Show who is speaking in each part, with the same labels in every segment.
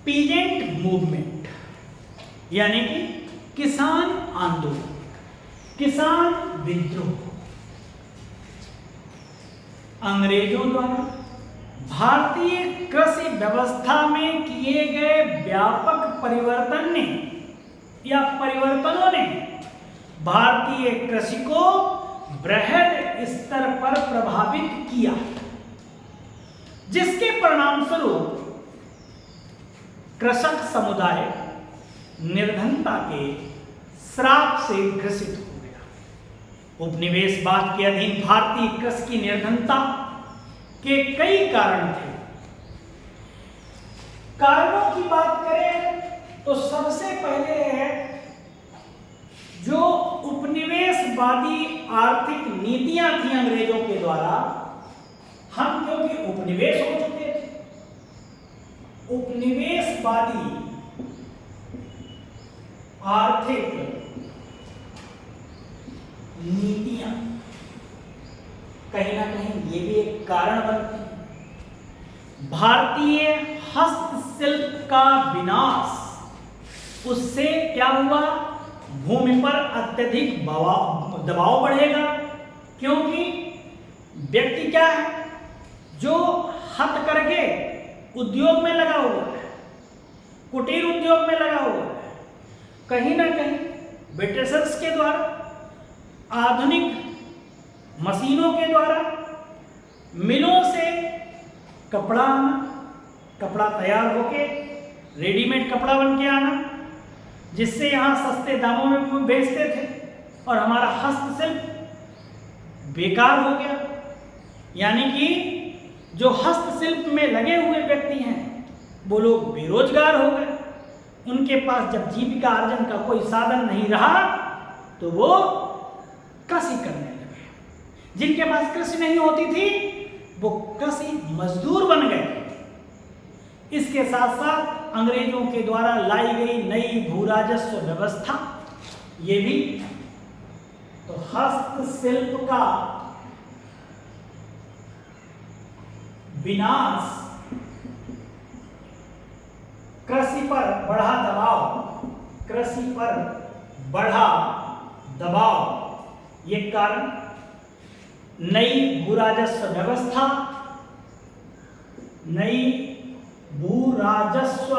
Speaker 1: Peasant movement यानी कि किसान आंदोलन, किसान विद्रोह अंग्रेजों द्वारा भारतीय कृषि व्यवस्था में किए गए व्यापक परिवर्तन ने या परिवर्तनों ने भारतीय कृषि को बृहद स्तर पर प्रभावित किया, जिसके परिणाम स्वरूप कृषक समुदाय निर्धनता के श्राप से ग्रसित हो गया। उपनिवेशवाद के अधीन भारतीय कृषि की निर्धनता के कई कारण थे। कारणों की बात करें तो सबसे पहले है जो उपनिवेशवादी आर्थिक नीतियां थी अंग्रेजों के द्वारा। हम क्योंकि उपनिवेश हो चुके थे, उपनिवेशवादी आर्थिक नीतियां कहीं ना कहीं ये भी एक कारण बनती है। भारतीय हस्तशिल्प का विनाश, उससे क्या हुआ, भूमि पर अत्यधिक दबाव बढ़ेगा, क्योंकि व्यक्ति क्या है जो हथकरघे उद्योग में लगा हुआ है, कुटीर उद्योग में लगा हुआ है। कहीं ना कहीं ब्रिटिशर्स के द्वारा आधुनिक मशीनों के द्वारा मिलों से कपड़ा आना, कपड़ा तैयार होके रेडीमेड कपड़ा बन के आना, जिससे यहाँ सस्ते दामों में बेचते थे और हमारा हस्तशिल्प बेकार हो गया। यानी कि जो हस्तशिल्प में लगे हुए व्यक्ति हैं वो लोग बेरोजगार हो गए। उनके पास जब जीविका अर्जन का कोई साधन नहीं रहा तो वो कृषि करने लगे। जिनके पास कृषि नहीं होती थी वो कृषि मजदूर बन गए। इसके साथ साथ अंग्रेजों के द्वारा लाई गई नई भू राजस्व व्यवस्था, ये भी तो हस्तशिल्प का विनाश, कृषि पर बढ़ा दबाव, कृषि पर बढ़ा दबाव, ये कारण नई भू राजस्व व्यवस्था, नई भू राजस्व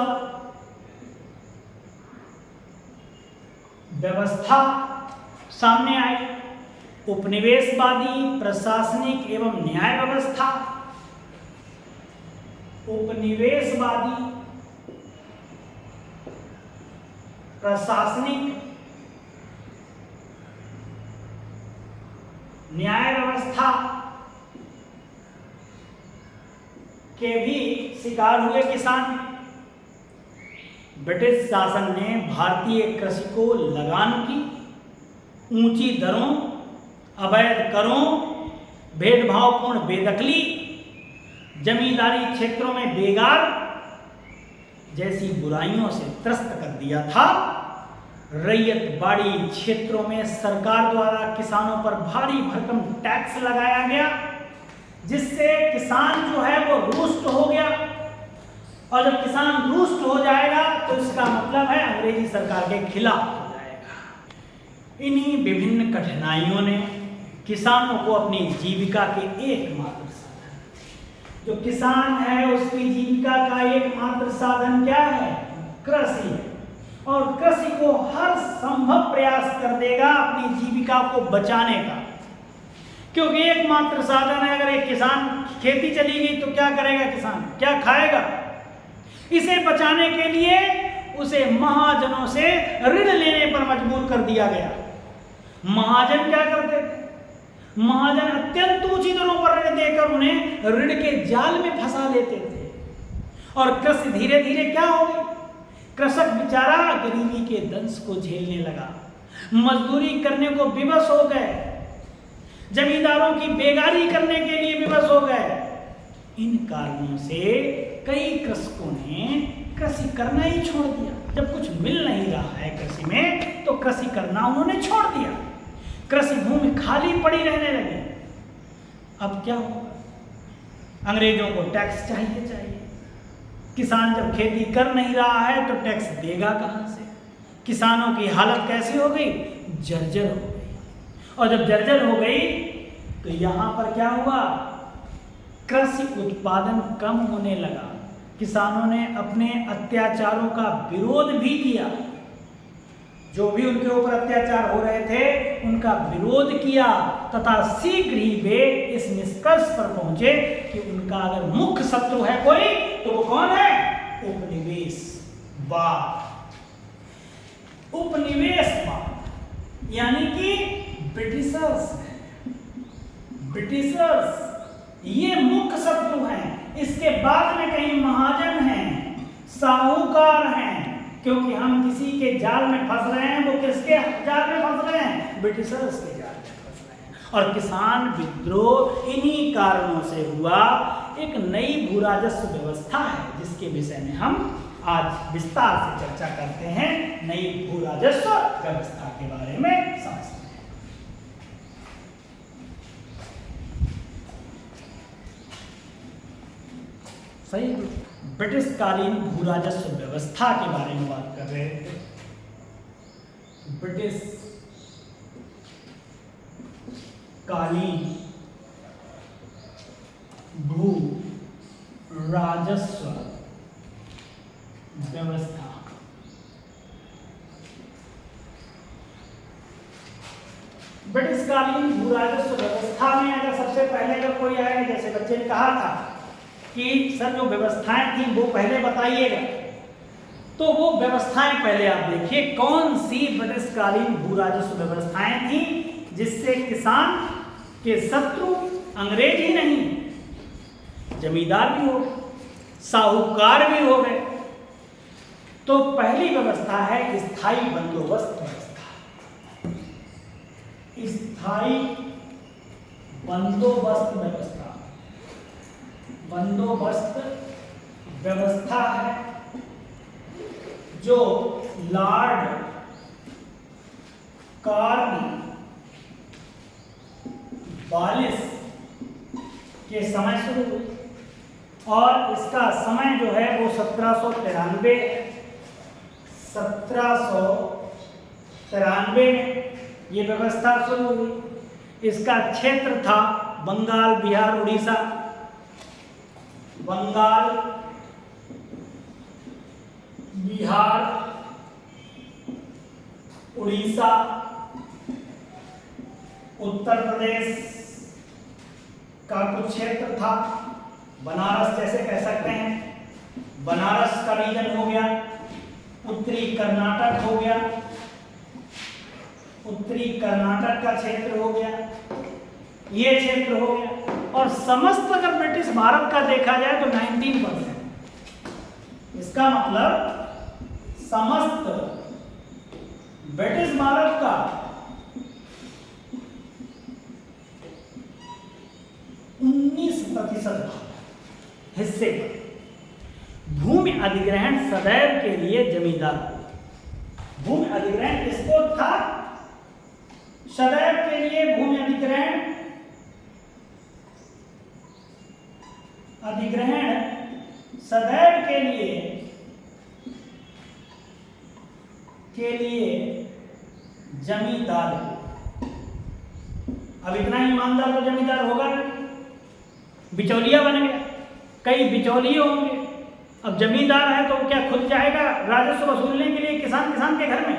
Speaker 1: व्यवस्था सामने आई। उपनिवेशवादी प्रशासनिक एवं न्याय व्यवस्था, उपनिवेशवादी प्रशासनिक न्याय व्यवस्था के भी शिकार हुए किसान। ब्रिटिश शासन ने भारतीय कृषि को लगान की, ऊंची दरों, अवैध करों, भेदभावपूर्ण बेदखली, जमींदारी क्षेत्रों में बेगार जैसी बुराइयों से त्रस्त कर दिया था। रैयतबाड़ी क्षेत्रों में सरकार द्वारा किसानों पर भारी भरकम टैक्स लगाया गया, जिससे किसान जो है वो रुष्ट हो गया। और जब किसान रुष्ट हो जाएगा तो इसका मतलब है अंग्रेजी सरकार के खिलाफ हो जाएगा। इन्हीं विभिन्न कठिनाइयों ने किसानों को अपनी जीविका के एकमात्र साधन, जो किसान है उसकी जीविका का एकमात्र साधन क्या है, कृषि है। और कृषि को हर संभव प्रयास कर देगा अपनी जीविका को बचाने का, क्योंकि एकमात्र साधन है। अगर एक किसान खेती चली गई तो क्या करेगा किसान, क्या खाएगा? इसे बचाने के लिए उसे महाजनों से ऋण लेने पर मजबूर कर दिया गया। महाजन क्या करते थे? महाजन अत्यंत ऊंची दरों पर ऋण देकर उन्हें ऋण के जाल में फंसा लेते थे। और कृषि धीरे धीरे क्या हो गई, कृषक बेचारा गरीबी के दंश को झेलने लगा, मजदूरी करने को विवश हो गए, जमींदारों की बेगारी करने के लिए विवश हो गए। इन कारणों से कई कृषकों ने कृषि करना ही छोड़ दिया। जब कुछ मिल नहीं रहा है कृषि में तो कृषि करना उन्होंने छोड़ दिया। कृषि भूमि खाली पड़ी रहने लगी। अब क्या होगा? अंग्रेजों को टैक्स चाहिए। किसान जब खेती कर नहीं रहा है तो टैक्स देगा कहां से? किसानों की हालत कैसी हो गई? जर्जर हो गई। और जब जर्जर हो गई तो यहां पर क्या हुआ? कृषि उत्पादन कम होने लगा। किसानों ने अपने अत्याचारों का विरोध भी किया, जो भी उनके ऊपर अत्याचार हो रहे थे उनका विरोध किया, तथा शीघ्र ही वे इस निष्कर्ष पर पहुंचे कि उनका अगर मुख्य शत्रु है कोई तो वो कौन है? उपनिवेशवाद। उपनिवेशवाद यानी कि ब्रिटिशर्स ये मुख्य शत्रु हैं। इसके बाद में कहीं महाजन हैं, साहूकार हैं, क्योंकि हम किसी के जाल में फंस रहे हैं। वो किसके जाल में फंस रहे हैं? ब्रिटिशर्स के जाल में फंस रहे हैं। और किसान विद्रोह इन्हीं कारणों से हुआ। एक नई भू राजस्व व्यवस्था है जिसके विषय में हम आज विस्तार से चर्चा करते हैं। नई भू राजस्व व्यवस्था के बारे में समझते हैं। सही, ब्रिटिश कालीन भू राजस्व व्यवस्था के बारे में बात कर रहे थे। ब्रिटिश कालीन भू राजस्व व्यवस्था। ब्रिटिश कालीन भू राजस्व व्यवस्था में अगर सबसे पहले अगर कोई आएगा, जैसे बच्चे ने कहा था कि सर जो व्यवस्थाएं थी वो पहले बताइएगा, तो वो व्यवस्थाएं पहले आप देखिए कौन सी ब्रिटिश कालीन भू राजस्व व्यवस्थाएं थी जिससे किसान के शत्रु अंग्रेज ही नहीं, जमींदार भी हो गए, साहूकार भी हो गए। तो पहली व्यवस्था है स्थायी बंदोबस्त व्यवस्था। स्थायी बंदोबस्त व्यवस्था व्यवस्था है जो लॉर्ड कॉर्नवालिस के समय शुरू हुई और इसका समय जो है वो 1793 में ये व्यवस्था शुरू हुई। इसका क्षेत्र था बंगाल, बिहार, उड़ीसा। बंगाल, बिहार, उड़ीसा, उत्तर प्रदेश का कुछ क्षेत्र था। बनारस जैसे कह सकते हैं, बनारस का रीजन हो गया। उत्तरी कर्नाटक हो गया, उत्तरी कर्नाटक का क्षेत्र हो गया, ये क्षेत्र हो गया। और समस्त अगर ब्रिटिश भारत का देखा जाए तो 19%। इसका मतलब समस्त ब्रिटिश भारत का 19% हिस्से पर भूमि अधिग्रहण सदैव के लिए जमींदार को। भूमि अधिग्रहण किसको था? सदैव के लिए भूमि अधिग्रहण सदैव के लिए जमींदार को। अब इतना ही ईमानदार तो जमींदार होगा ना, बिचौलिया बन गया, कई बिचौलिए होंगे। अब जमींदार है तो क्या खुद जाएगा राजस्व वसूलने के लिए किसान के घर में?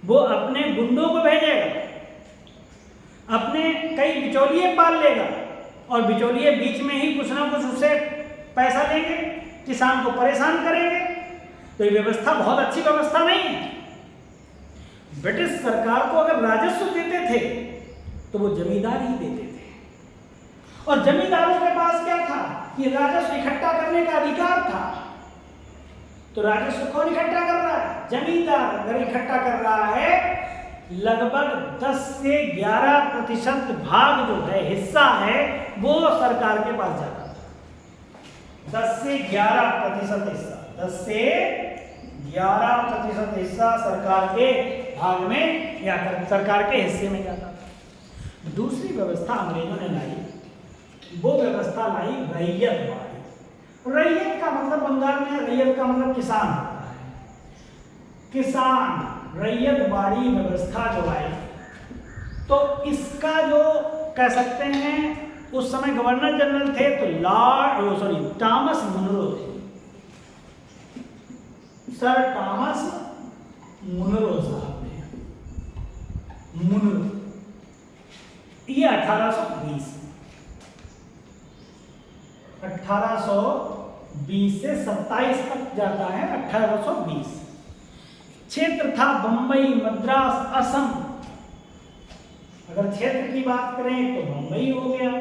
Speaker 1: वो अपने गुंडों को भेजेगा, अपने कई बिचौलिए पाल लेगा और बिचौलिए बीच में ही कुछ ना कुछ उससे पैसा लेंगे, किसान को परेशान करेंगे। तो ये व्यवस्था बहुत अच्छी व्यवस्था नहीं है। ब्रिटिश सरकार को अगर राजस्व देते थे तो वो जमींदार ही देते थे। और जमींदारों के पास क्या था? ये राजस्व इकट्ठा करने का अधिकार था। तो राजस्व कौन इकट्ठा कर रहा है? जमींदार। अगर इकट्ठा कर रहा है लगभग 10 से 11% भाग जो है, हिस्सा है, वो सरकार के पास जाता था। 10 से 11% हिस्सा, 10 से 11% हिस्सा सरकार के भाग में या सरकार के हिस्से में जाता था। दूसरी व्यवस्था अंग्रेजों ने लाई, वो व्यवस्था लाई रैयतवाड़ी। रैयत का मतलब बंगाल में रैयत का मतलब किसान होता है। किसान रैयत बाड़ी व्यवस्था जो है, तो इसका जो कह सकते हैं, उस समय गवर्नर जनरल थे तो टॉमस मुनरो थे, सर टॉमस मुनरो साहब थे। मुनरो ये 1820 से 27 तक जाता है। 1820 क्षेत्र था बंबई, मद्रास, असम। अगर क्षेत्र की बात करें तो बंबई हो गया,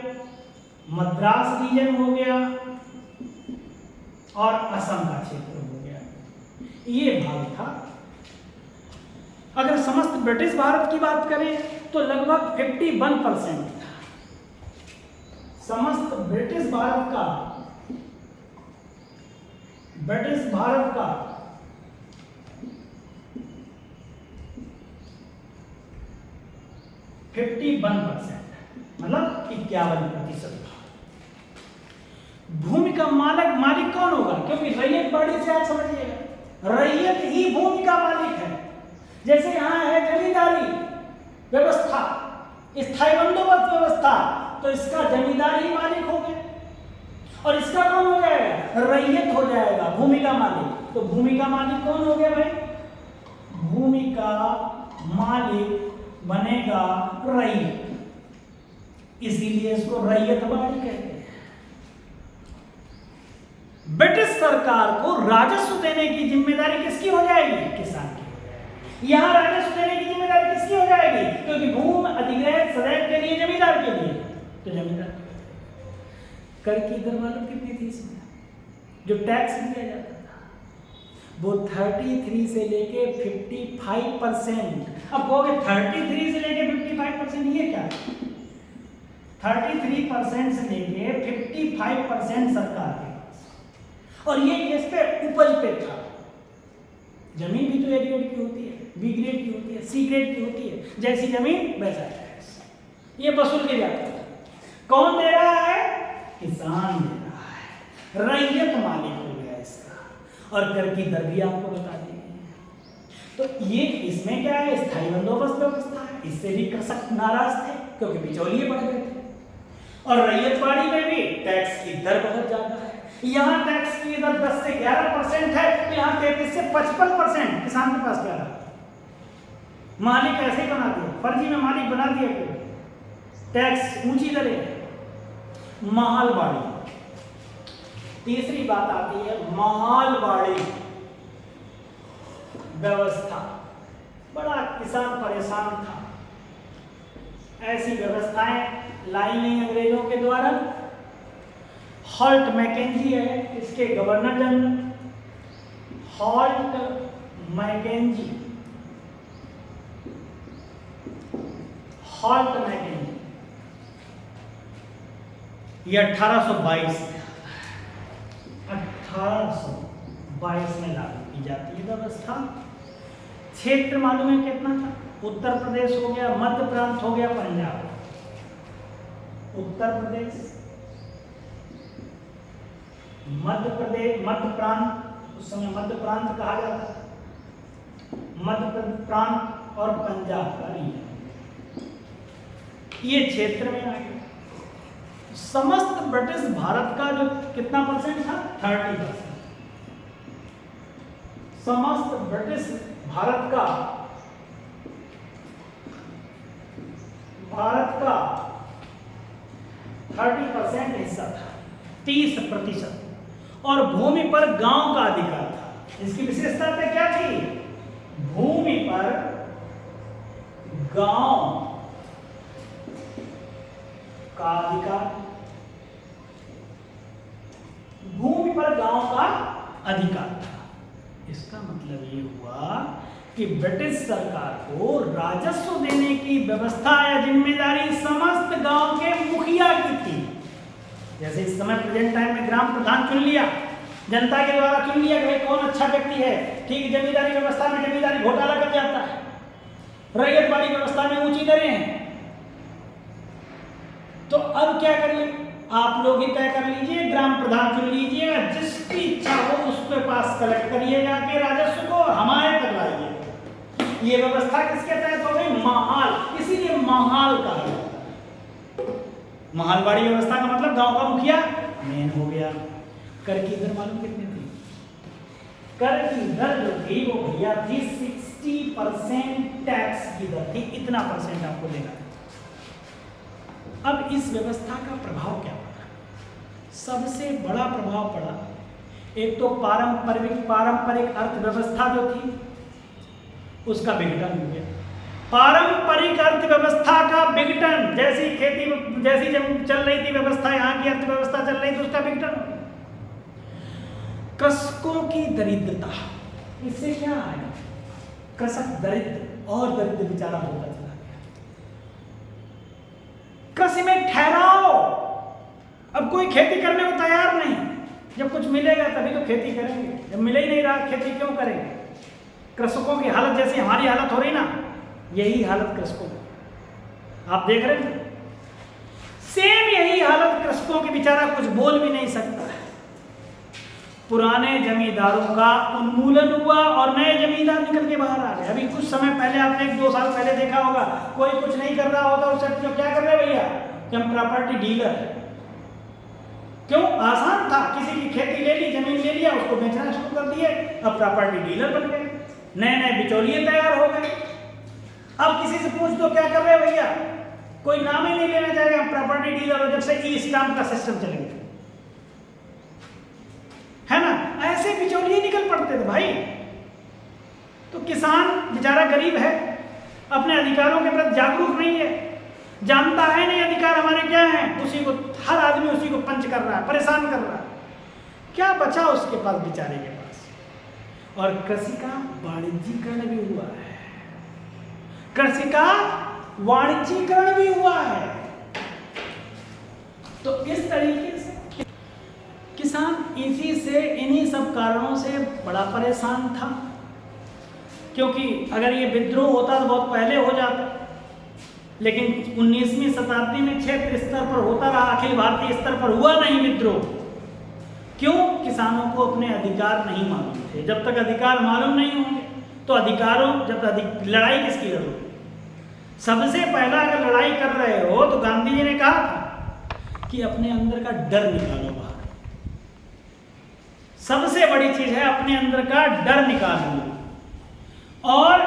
Speaker 1: मद्रास रीजन हो गया और असम का क्षेत्र हो गया, ये भाग था। अगर समस्त ब्रिटिश भारत की बात करें तो लगभग 51% था। समस्त ब्रिटिश भारत का 51%, मतलब 51%। भूमि का मालिक कौन होगा? क्योंकि रैयत बाड़ी से आप समझिएगा, रैयत ही भूमि का मालिक है। जैसे यहाँ है जमींदारी व्यवस्था, स्थायी बंदोबस्त व्यवस्था, तो इसका जमींदार ही मालिक हो गया। और इसका कौन हो जाएगा? रैयत हो जाएगा, भूमि का मालिक। तो भूमि का मालिक कौन हो गया भाई? भूमि का मालिक बनेगा रैयत, इसीलिए इसको रैयत बाड़ी कहते हैं। ब्रिटिश सरकार को राजस्व देने की जिम्मेदारी किसकी हो जाएगी? किसान की हो जाएगी। यहां राजस्व देने की जिम्मेदारी किसकी हो जाएगी? क्योंकि भूमि अधिग्रहण सदैव के लिए जमींदार के लिए, तो जमींदार। कर की दर मालूम कितनी थी इसमें? जो टैक्स दिया जाता था वो 33 से लेके 55%। अब कहोगे 33 से लेके 55%, ये क्या? 33% से लेके 55% सरकार के पास। और ये किस पे? उपज पे था। जमीन भी तो ए ग्रेड की होती है, बी ग्रेड की होती है, सी ग्रेड की होती है। जैसी जमीन वैसा टैक्स, ये वसूल के जाता है। कौन दे रहा है? किसान दे रहा है, रैयत मालिक हो गया इसका। और कर की दर भी आपको बता दी गई। तो ये इसमें क्या है? स्थायी बंदोबस्त व्यवस्था है। इससे भी कृषक नाराज थे क्योंकि बिचौलिए बढ़ गए थे। और रैयत बाड़ी में भी टैक्स की दर बहुत ज्यादा है। यहाँ टैक्स की दर 10 से 11% है, तो यहाँ 33 से 55% किसान के पास क्या रहा? मालिक ऐसे बना दिया, फर्जी में मालिक बना दिया। टैक्स ऊंची दरें। माहलबाड़ी, तीसरी बात आती है माहलबाड़ी व्यवस्था। बड़ा किसान परेशान था। ऐसी व्यवस्थाएं लाई गई अंग्रेजों के द्वारा। हॉल्ट मैकेंजी है इसके governor general, Holt Mackenzie. Holt Mackenzie ये 1822 में लागू की जाती है व्यवस्था। क्षेत्र मालूम है कितना था? उत्तर प्रदेश हो गया, मध्य प्रांत हो गया, पंजाब। उत्तर प्रदेश, मध्य प्रांत, उस समय मध्य प्रांत कहा जाता था, मध्य प्रांत और पंजाब का रीजन, ये क्षेत्र में आ गया। समस्त ब्रिटिश भारत का जो कितना परसेंट था? 30%। समस्त ब्रिटिश भारत का 30% हिस्सा था, 30%। और भूमि पर गांव का अधिकार था। इसकी विशेषता क्या थी? भूमि पर गांव का अधिकार। भूमि पर गांव का अधिकार था। इसका मतलब ये हुआ कि ब्रिटिश सरकार को राजस्व देने की व्यवस्था या जिम्मेदारी समस्त गांव के मुखिया की थी। जैसे इस समय प्रेजेंट टाइम में ग्राम प्रधान चुन लिया, जनता के द्वारा चुन लिया कि भाई कौन अच्छा व्यक्ति है। ठीक, जमींदारी व्यवस्था में जमींदारी घोटाला कर जाता है, रैयत बाड़ी व्यवस्था में ऊंची दरें हैं। तो अब क्या करिए? आप लोग ही तय कर लीजिए, ग्राम प्रधान चुन लीजिएगा, जिसकी इच्छा हो उसके पास कलेक्ट करिए जाके राजस्व को और हमारे तक लाइए। ये व्यवस्था किसके तहत हो गई? महाल, इसीलिए महाल कहा जाता है। महालवाड़ी व्यवस्था का मतलब गांव का मुखिया मेन हो गया। कर की दर मालूम कितनी थी? कर की दर जो थी वो भैया थी 60% टैक्स की दर थी, इतना परसेंट आपको देना था। अब इस व्यवस्था का प्रभाव क्या पड़ा? सबसे बड़ा प्रभाव पड़ा, एक तो पारंपरिक अर्थव्यवस्था जो थी उसका विघटन हो गया। पारंपरिक अर्थव्यवस्था का विघटन, जैसी चल रही थी व्यवस्था, यहाँ की अर्थव्यवस्था चल रही थी, उसका विघटन हो गया। कृषकों की दरिद्रता, इससे क्या है? कृषक दरिद्र और दरिद्र बेचारा होता चला गया। कृषि में ठहराव, अब कोई खेती करने को तैयार नहीं। जब कुछ मिलेगा तभी तो खेती करेंगे, जब मिले ही नहीं रहा खेती क्यों करेंगे? कृषकों की हालत जैसी हमारी हालत हो रही ना, यही हालत कृषकों की, आप देख रहे हैं सेम यही हालत कृषकों की। बेचारा कुछ बोल भी नहीं सकता है। पुराने जमींदारों का उन्मूलन हुआ और नए जमींदार निकल के बाहर आ गए। अभी कुछ समय पहले आपने 1-2 साल पहले देखा होगा, कोई कुछ नहीं कर रहा होता उससे जो क्या कर रहे भैया कि हम प्रॉपर्टी डीलर। क्यों? आसान था, किसी की खेती ले ली, जमीन ले लिया, उसको बेचना शुरू कर दिए, अब प्रॉपर्टी डीलर बन गए, नए नए बिचौलिए तैयार हो गए। अब किसी से पूछ दो क्या कर रहे भैया, कोई नाम ही नहीं लेना चाहेगा, हम प्रॉपर्टी डीलर हो। जब से ई स्टाम्प का सिस्टम चल गया है ना, ऐसे बिचौलिए निकल पड़ते थे भाई। तो किसान बेचारा गरीब है, अपने अधिकारों के प्रति जागरूक नहीं है, जानता है नहीं अधिकार हमारे क्या हैं, उसी को हर आदमी उसी को पंच कर रहा है, परेशान कर रहा है। क्या बचा उसके पास बेचारे के पास? और कृषि का वाणिज्यीकरण भी हुआ है, कृषि का वाणिज्यीकरण भी हुआ है। तो इस तरीके से किसान इन्हीं सब कारणों से बड़ा परेशान था। क्योंकि अगर ये विद्रोह होता तो बहुत पहले हो जाता, लेकिन 19वीं शताब्दी में क्षेत्र स्तर पर होता रहा, अखिल भारतीय स्तर पर हुआ नहीं विद्रोह। क्यों? किसानों को अपने अधिकार नहीं मालूम थे। जब तक अधिकार मालूम नहीं होंगे तो लड़ाई किसकी लड़ोगे? सबसे पहला अगर लड़ाई कर रहे हो तो गांधी जी ने कहा था कि अपने अंदर का डर निकालो बाहर। सबसे बड़ी चीज है अपने अंदर का डर निकालना। और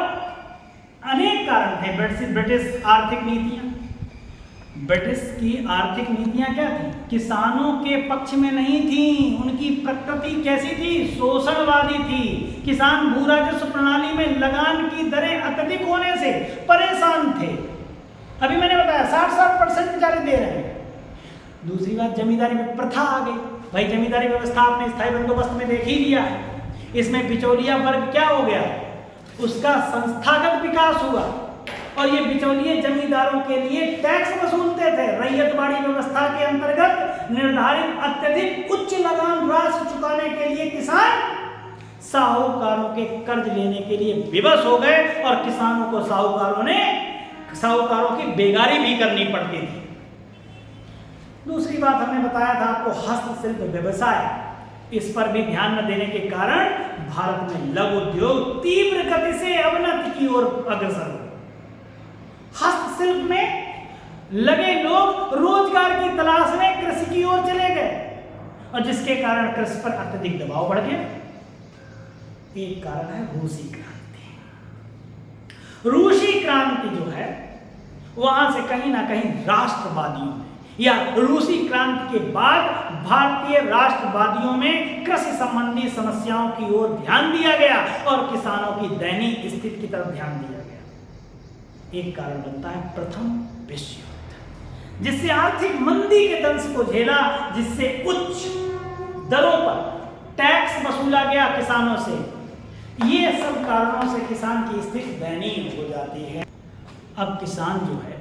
Speaker 1: अनेक कारण थे। ब्रिटिश आर्थिक नीतियां, ब्रिटिश की आर्थिक नीतियां क्या थी? किसानों के पक्ष में नहीं थी। उनकी प्रकृति कैसी थी? शोषणवादी थी। किसान भू राजस्व प्रणाली में लगान की दरें अत्यधिक होने से परेशान थे। अभी मैंने बताया 60% बेचारे दे रहे हैं। दूसरी बात, जमींदारी में प्रथा आ गई। भाई जमींदारी व्यवस्था आपने स्थायी बंदोबस्त में देख ही लिया है। इसमें बिचौलिया वर्ग क्या हो गया? उसका संस्थागत विकास हुआ। और ये बिचौलिए जमींदारों के लिए टैक्स वसूलते थे। रैयतवाड़ी व्यवस्था के अंतर्गत निर्धारित अत्यधिक उच्च लगान राशि चुकाने के लिए किसान साहूकारों के कर्ज लेने के लिए विवश हो गए और किसानों को साहूकारों की बेगारी भी करनी पड़ती थी। दूसरी बात हमने बताया था आपको, हस्तशिल्प व्यवसाय, इस पर भी ध्यान न देने के कारण भारत में लघु उद्योग तीव्र गति से अवनति की ओर अग्रसर हुए। हस्तशिल्प में लगे लोग रोजगार की तलाश में कृषि की ओर चले गए और जिसके कारण कृषि पर अत्यधिक दबाव बढ़ गया। एक कारण है रूसी क्रांति। रूसी क्रांति जो है वहां से कहीं ना कहीं राष्ट्रवादियों ने या रूसी क्रांति के बाद भारतीय राष्ट्रवादियों में कृषि संबंधी समस्याओं की ओर ध्यान दिया गया और किसानों की दयनीय स्थिति की तरफ ध्यान दिया गया। एक कारण बनता है प्रथम विश्व युद्ध, जिससे आर्थिक मंदी के दंश को झेला, जिससे उच्च दरों पर टैक्स वसूला गया किसानों से। ये सब कारणों से किसान की स्थिति दयनीय हो जाती है। अब किसान जो है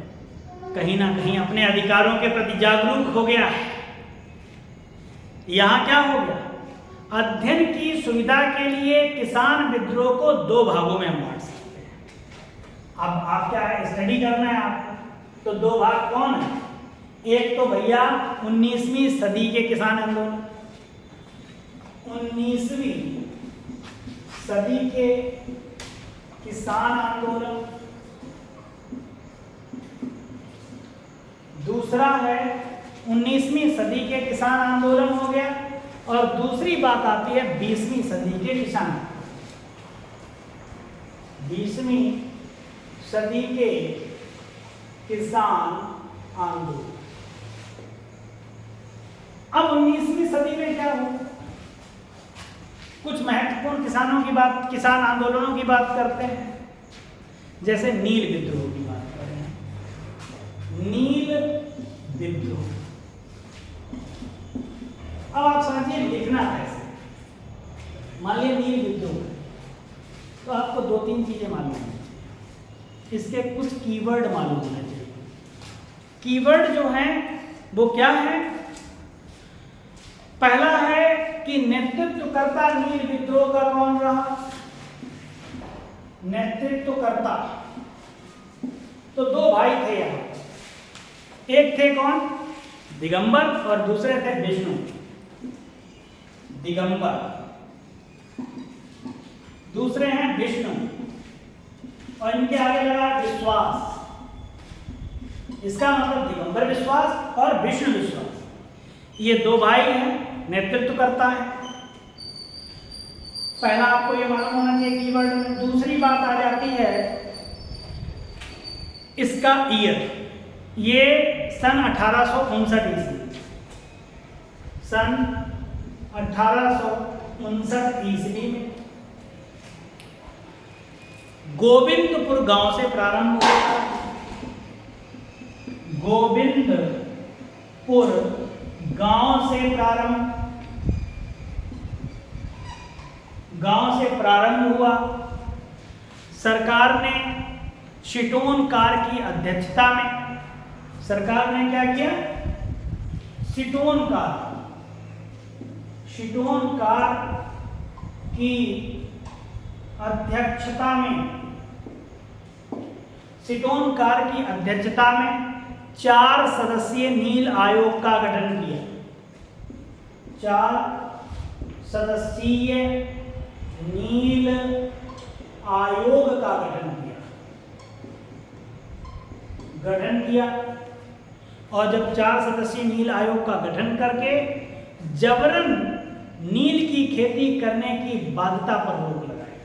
Speaker 1: कहीं ना कहीं अपने अधिकारों के प्रति जागरूक हो गया है। यहां क्या हो गया? अध्ययन की सुविधा के लिए किसान विद्रोह को 2 भागों में हम बांट सकते हैं। अब आप क्या है, स्टडी करना है आपको, तो 2 भाग कौन है? एक तो भैया 19वीं सदी के किसान आंदोलन, 19वीं सदी के किसान आंदोलन, दूसरा है 19वीं सदी के किसान आंदोलन हो गया, और दूसरी बात आती है 20वीं सदी के किसान, 20वीं सदी के किसान आंदोलन। अब 19वीं सदी में क्या हो, कुछ महत्वपूर्ण किसान आंदोलनों की बात करते हैं, जैसे नील विद्रोह की बात कर रहे हैं, नील विद्रोह। अब आप समझिए लिखना कैसे। मान लीजिए नील विद्रोह, तो आपको 2-3 चीजें मालूम होनी चाहिए, इसके कुछ कीवर्ड मालूम होना चाहिए। कीवर्ड जो है वो क्या है? पहला है कि नेतृत्वकर्ता नील विद्रोह का कौन रहा? नेतृत्वकर्ता तो 2 भाई थे यहाँ, एक थे कौन? दिगंबर, और दूसरे थे विष्णु। दिगंबर, दूसरे हैं विष्णु, और इनके आगे लगा विश्वास। इसका मतलब दिगंबर विश्वास और विष्णु विश्वास, ये 2 भाई हैं, नेतृत्व करता है। पहला आपको ये मालूम होना चाहिए कीवर्ड में। दूसरी बात आ जाती है इसका ईयर, ये सन 1859 ईस्वी, सन 1859 ईस्वी में गोविंदपुर गांव से प्रारंभ हुआ। गोविंदपुर गांव से प्रारंभ हुआ। सरकार ने शिटोन कार की अध्यक्षता में, सरकार ने क्या किया? शिटोन कार की अध्यक्षता में 4 सदस्यीय नील आयोग का गठन किया। 4 सदस्यीय नील आयोग का गठन किया। और जब 4 सदस्यीय नील आयोग का गठन करके जबरन नील की खेती करने की बाध्यता पर रोक लगाई।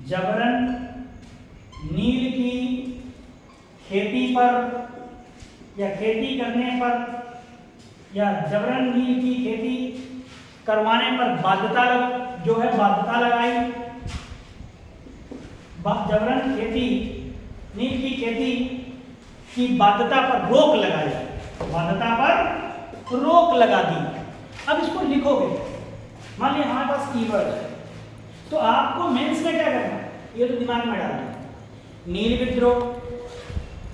Speaker 1: जबरन नील की खेती पर या खेती करने पर या जबरन नील की खेती करवाने पर बाध्यता लगाई। जबरन नील की खेती की बाध्यता पर रोक लगा दी। अब इसको लिखोगे, मान लिया हमारे पास कीवर्ड है, तो आपको मेंस में क्या करना है, ये तो दिमाग में डालना। नील विद्रोह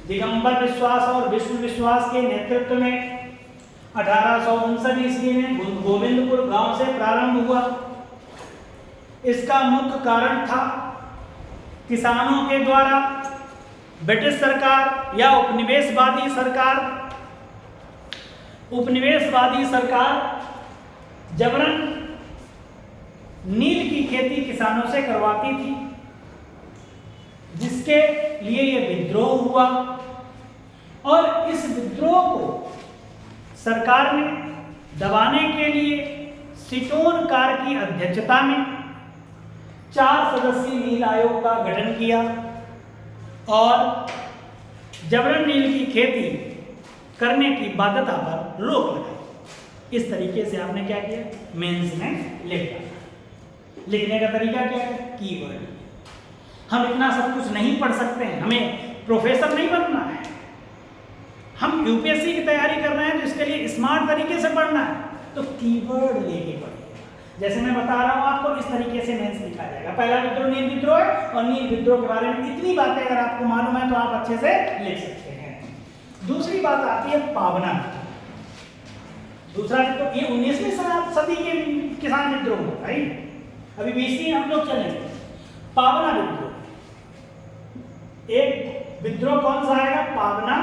Speaker 1: दिगंबर विश्वास और विष्णु विश्वास के नेतृत्व में 1859 ईस्वी में गोविंदपुर गांव से प्रारंभ हुआ। इसका मुख्य कारण था किसानों के द्वारा ब्रिटिश सरकार या उपनिवेशवादी सरकार जबरन नील की खेती किसानों से करवाती थी, जिसके लिए यह विद्रोह हुआ। और इस विद्रोह को सरकार ने दबाने के लिए शिटोन कार की अध्यक्षता में 4 सदस्यीय नील आयोग का गठन किया और जबरन नील की खेती करने की बाध्यता पर रोक लगाई। इस तरीके से आपने क्या किया, मेंस में लिखने का तरीका क्या है? कीवर्ड। हम इतना सब कुछ नहीं पढ़ सकते हैं, हमें प्रोफेसर नहीं बनना है, हम यूपीएससी की तैयारी कर रहे हैं, तो इसके लिए स्मार्ट तरीके से पढ़ना है, तो कीवर्ड लेके पढ़िए। जैसे मैं बता रहा हूं आपको, इस तरीके से मेंस लिखा जाएगा। पहला विद्रोह नील विद्रोह है, और नील विद्रोह के बारे में इतनी बातें अगर आपको मालूम है तो आप अच्छे से लिख सकते हैं। दूसरी बात आती है पावना। दूसरा विद्रोह, ये 19वीं सदी के किसान विद्रोह है, अभी 20वीं हम लोग चलेंगे। पावना विद्रोह, एक विद्रोह कौन सा आएगा? पावना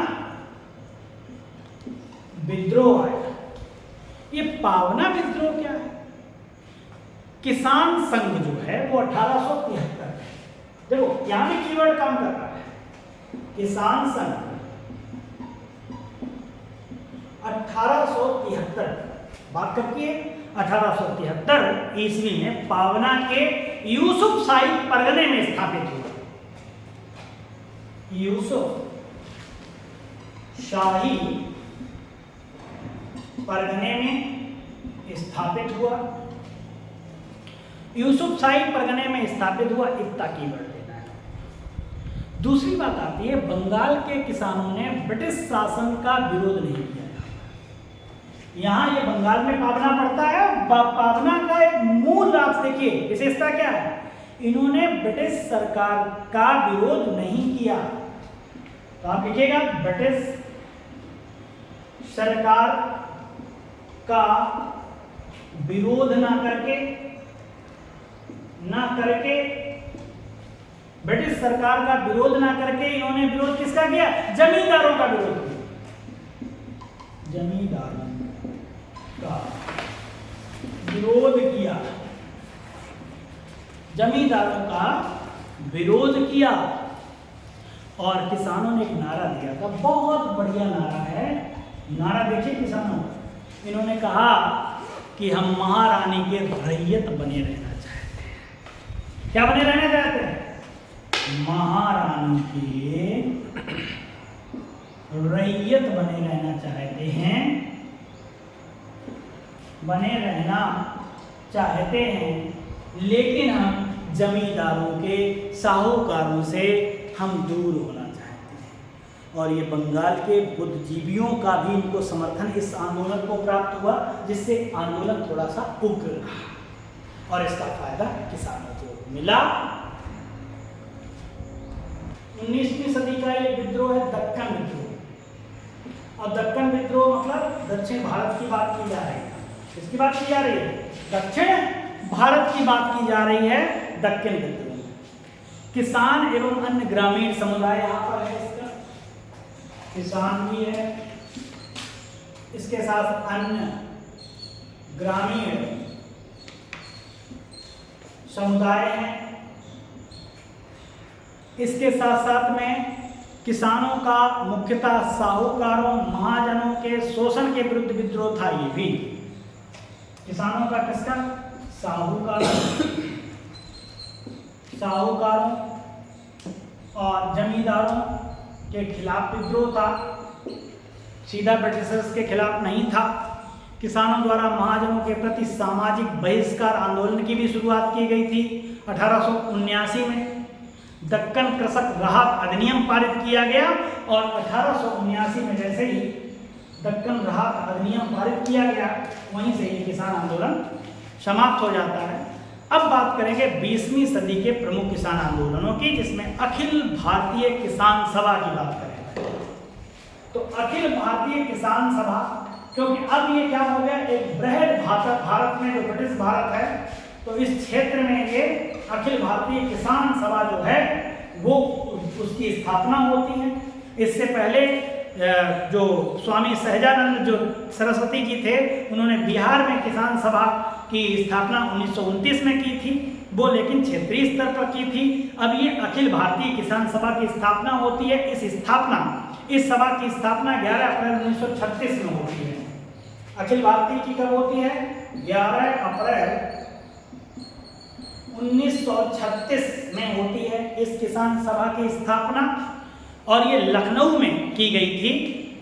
Speaker 1: विद्रोह आया। ये पावना विद्रोह क्या है? किसान संघ जो है वो 1873 में, देखो यहां भी कीवर्ड काम कर रहा है, किसान संघ 1873, बात कब की है? 1873 ईस्वी में पावना के यूसुफ शाही परगने में स्थापित हुआ। यूसुफ शाही परगने में स्थापित हुआ। यूसुफ शाही परगने में स्थापित हुआ, इतना कीवर्ड लेना है। दूसरी बात आती है, बंगाल के किसानों ने ब्रिटिश शासन का विरोध नहीं किया। यहाँ ये बंगाल में पावना पड़ता है। पावना का एक मूल आप देखिए विशेषता क्या है, इन्होंने ब्रिटिश सरकार का विरोध नहीं किया। तो आप लिखिएगा ब्रिटिश सरकार का विरोध ना करके ब्रिटिश सरकार का विरोध ना करके इन्होंने विरोध किसका किया? जमींदारों का विरोध किया। जमींदारों का विरोध किया, जमींदारों का विरोध किया। और किसानों ने एक नारा दिया था, बहुत बढ़िया नारा है। नारा देखिए किसानों, इन्होंने कहा कि हम महारानी के रैयत बने रहना चाहते हैं। क्या बने रहना चाहते हैं? महारानी के रैयत बने रहना चाहते हैं, लेकिन हम जमींदारों के, साहूकारों से हम दूर होना चाहते हैं। और ये बंगाल के बुद्धिजीवियों का भी इनको समर्थन इस आंदोलन को प्राप्त हुआ, जिससे आंदोलन थोड़ा सा उग्र रहा और इसका फायदा किसानों को मिला। 19वीं सदी का ये विद्रोह है दक्कन विद्रोह। और दक्कन विद्रोह मतलब दक्षिण भारत की बात की जा रही है। किसकी बात की जा रही है? दक्षिण भारत की बात की जा रही है, दक्कन विद्रोह। किसान एवं अन्य ग्रामीण समुदाय यहाँ पर है। इसका किसान भी है, इसके साथ अन्य ग्रामीण समुदाय हैं। इसके साथ साथ में किसानों का मुख्यतः साहूकारों, महाजनों के शोषण के विरुद्ध विद्रोह था। ये भी किसानों का किसका? साहूकारों और जमींदारों के खिलाफ विद्रोह था। सीधा ब्रिटिशर्स के खिलाफ नहीं था। किसानों द्वारा महाजनों के प्रति सामाजिक बहिष्कार आंदोलन की भी शुरुआत की गई थी। 1879 में दक्कन कृषक राहत अधिनियम पारित किया गया और 1879 में जैसे ही दक्कन राहत अधिनियम पारित किया गया, वहीं से ये किसान आंदोलन समाप्त हो जाता है। अब बात करेंगे 20वीं सदी के प्रमुख किसान आंदोलनों की, जिसमें अखिल भारतीय किसान सभा की बात करेंगे। तो अखिल भारतीय किसान सभा, क्योंकि अब ये क्या हो गया, एक बृहद भारत में जो ब्रिटिश भारत है, तो इस क्षेत्र में ये अखिल भारतीय किसान सभा जो है वो उसकी स्थापना होती है। इससे पहले जो स्वामी सहजानंद जो सरस्वती जी थे, उन्होंने बिहार में किसान सभा की स्थापना 1929 में की थी, वो लेकिन क्षेत्रीय स्तर पर की थी। अब ये अखिल भारतीय किसान सभा की स्थापना होती है। इस सभा की स्थापना 11 अप्रैल 1936 में होती है। अखिल भारतीय की कब होती है? 11 अप्रैल 1936 में होती है इस किसान सभा की स्थापना, और ये लखनऊ में की गई थी।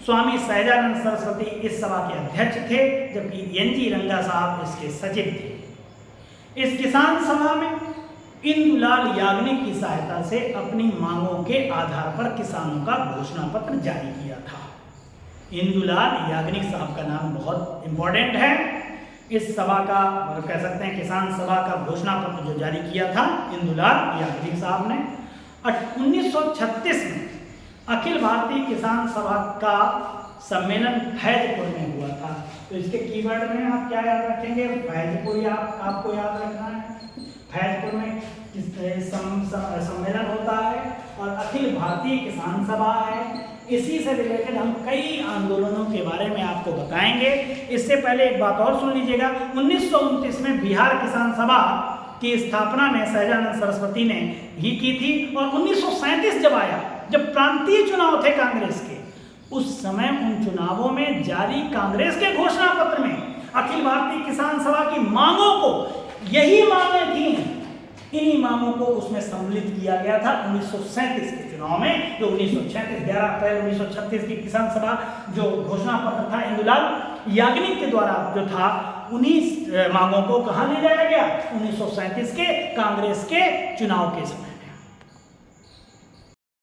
Speaker 1: स्वामी सहजानंद सरस्वती इस सभा के अध्यक्ष थे, जबकि एन.जी. रंगा साहब इसके सचिव थे। इस किसान सभा में इंदुलाल याग्निक की सहायता से अपनी मांगों के आधार पर किसानों का घोषणा पत्र जारी किया था। इंदुलाल याग्निक साहब का नाम बहुत इंपॉर्टेंट है। इस सभा का कह सकते हैं किसान सभा का घोषणा पत्र जो जारी किया था इंदुलाल याग्निक साहब ने। 1936 में अखिल भारतीय किसान सभा का सम्मेलन फैजपुर में हुआ था। तो इसके कीवर्ड में आप क्या याद रखेंगे? फैजपुर आपको याद रखना है। फैजपुर में सम्मेलन होता है और अखिल भारतीय किसान सभा है। इसी से रिलेटेड हम कई आंदोलनों के बारे में आपको बताएंगे। इससे पहले एक बात और सुन लीजिएगा। 1929 में बिहार किसान सभा की स्थापना में सहजानंद सरस्वती ने ही की थी, और 1937 जब आया, जब प्रांतीय चुनाव थे कांग्रेस के, उस समय उन चुनावों में जारी कांग्रेस के घोषणा पत्र में अखिल भारतीय किसान सभा की मांगों को, यही मांगे थी, इन्हीं मांगों को उसमें सम्मिलित किया गया था 1937 के चुनाव में। जो 1936 11 अप्रैल 1936 की किसान सभा जो घोषणा पत्र था इंदुलाल याग्निक के द्वारा जो था, उन्हीं मांगों को कहां ले जाया गया, 1937 के कांग्रेस के चुनाव के समय।